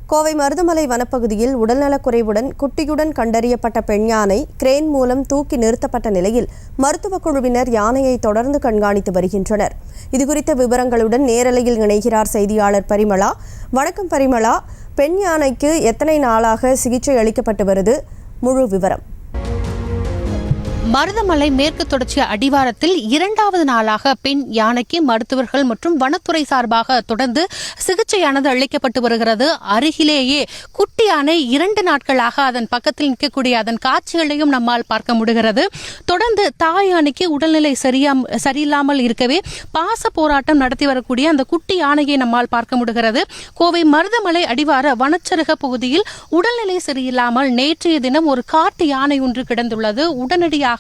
கோவை மருதமலை வனப்பகுதியில் உடல்நலக்குறைவுடன் குட்டியுடன் கண்டறியப்பட்ட பெண் யானை கிரேன் மூலம் தூக்கி நிறுத்தப்பட்ட நிலையில் மருத்துவ குழுவினர் யானையை தொடர்ந்து கண்காணித்து வருகின்றனர். இதுகுறித்த விவரங்களுடன் நேரலையில் இணைகிறார் செய்தியாளர் பரிமளா. வணக்கம் பரிமளா. பெண் யானைக்கு எத்தனை நாளாக சிகிச்சை அளிக்கப்பட்டு வருது? முழு விவரம். மருதமலை மேற்கு தொடர்ச்சி அடிவாரத்தில் 2வது நாளாக பெண் யானைக்கு மருத்துவர்கள் மற்றும் வனத்துறை சார்பாக தொடர்ந்து சிகிச்சையானது அளிக்கப்பட்டு வருகிறது. அருகிலேயே குட்டி யானை 2 நாட்களாக அதன் பக்கத்தில் நிற்கக்கூடிய அதன் காட்சிகளையும் நம்மால் பார்க்க முடிகிறது. தொடர்ந்து தாய் யானைக்கு உடல்நிலை சரியில்லாமல் இருக்கவே பாச போராட்டம் நடத்தி வரக்கூடிய அந்த குட்டி யானையை நம்மால் பார்க்க முடிகிறது. கோவை மருதமலை அடிவார வனச்சரக பகுதியில் உடல்நிலை சரியில்லாமல் நேற்றைய தினம் ஒரு காட்டு யானை ஒன்று கிடந்துள்ளது. உடனடியாக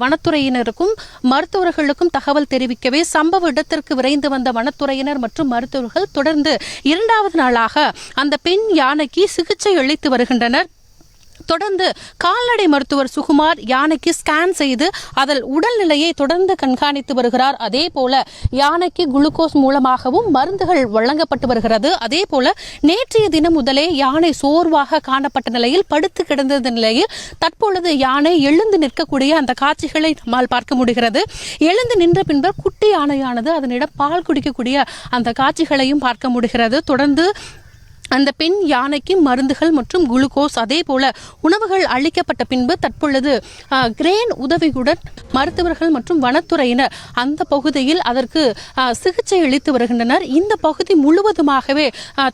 வனத்துறையினருக்கும் மருத்துவர்களுக்கும் தகவல் தெரிவிக்கவே சம்பவ இடத்திற்கு விரைந்து வந்த வனத்துறையினர் மற்றும் மருத்துவர்கள் தொடர்ந்து 2வது நாளாக அந்த பெண் யானைக்கு சிகிச்சை அளித்து வருகின்றனர். தொடர்ந்து கால்நடை மருத்துவர் சுகுமார் யானைக்கு ஸ்கேன் செய்து அதன் உடல்நிலையை தொடர்ந்து கண்காணித்து வருகிறார். அதே போல யானைக்கு குளுக்கோஸ் மூலமாகவும் மருந்துகள் வழங்கப்பட்டு வருகிறது. அதே போல நேற்றைய தினம் முதலே யானை சோர்வாக காணப்பட்ட நிலையில் படுத்து கிடந்த நிலையில் தற்பொழுது யானை எழுந்து நிற்கக்கூடிய அந்த காட்சிகளை நம்மால் பார்க்க முடிகிறது. எழுந்து நின்ற பின்பு குட்டி யானையானது அதனிடம் பால் குடிக்கக்கூடிய அந்த காட்சிகளையும் பார்க்க முடிகிறது. தொடர்ந்து அந்த பெண் யானைக்கு மருந்துகள் மற்றும் குளுக்கோஸ் அதே போல உணவுகள் அளிக்கப்பட்ட பின்பு தற்பொழுது கிரேன் உதவியுடன் மருத்துவர்கள் மற்றும் வனத்துறையினர் அந்த பகுதியில் அதற்கு சிகிச்சை அளித்து வருகின்றனர். இந்த பகுதி முழுவதுமாகவே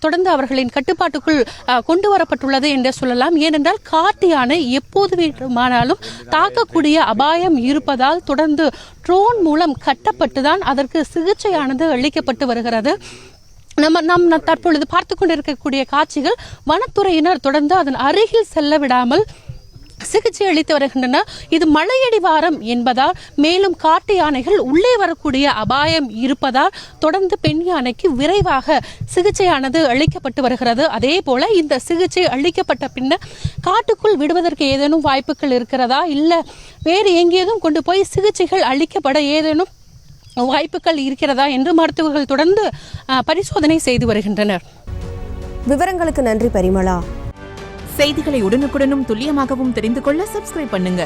தொடர்ந்து அவர்களின் கட்டுப்பாட்டுக்குள் கொண்டு வரப்பட்டுள்ளது என்று சொல்லலாம். ஏனென்றால் காட்டு யானை எப்போது வேண்டுமானாலும் தாக்கக்கூடிய அபாயம் இருப்பதால் தொடர்ந்து ட்ரோன் மூலம் கட்டப்பட்டுதான் அதற்கு சிகிச்சையானது அளிக்கப்பட்டு வருகிறது. நம்ம தற்பொழுது பார்த்து கொண்டிருக்கக்கூடிய காட்சிகள் வனத்துறையினர் தொடர்ந்து அதன் அருகில் செல்ல விடாமல் சிகிச்சை அளித்து வருகின்றனர். இது மலையடிவாரம் என்பதால் மேலும் காட்டு யானைகள் உள்ளே வரக்கூடிய அபாயம் இருப்பதால் தொடர்ந்து பெண் யானைக்கு விரைவாக சிகிச்சையானது அளிக்கப்பட்டு வருகிறது. அதே போல இந்த சிகிச்சை அளிக்கப்பட்ட பின்னர் காட்டுக்குள் விடுவதற்கு ஏதேனும் வாய்ப்புகள் இருக்கிறதா, இல்லை வேறு எங்கேயும் கொண்டு போய் சிகிச்சைகள் அளிக்கப்பட ஏதேனும் வாய்ப்புகள் இருக்கிறதா என்று மருத்துவர்கள் தொடர்ந்து பரிசோதனை செய்து வருகின்றனர். விவரங்களுக்கு நன்றி பரிமளா. செய்திகளை உடனுக்குடனும் துல்லியமாகவும் தெரிந்து கொள்ள சப்ஸ்கிரைப் பண்ணுங்க.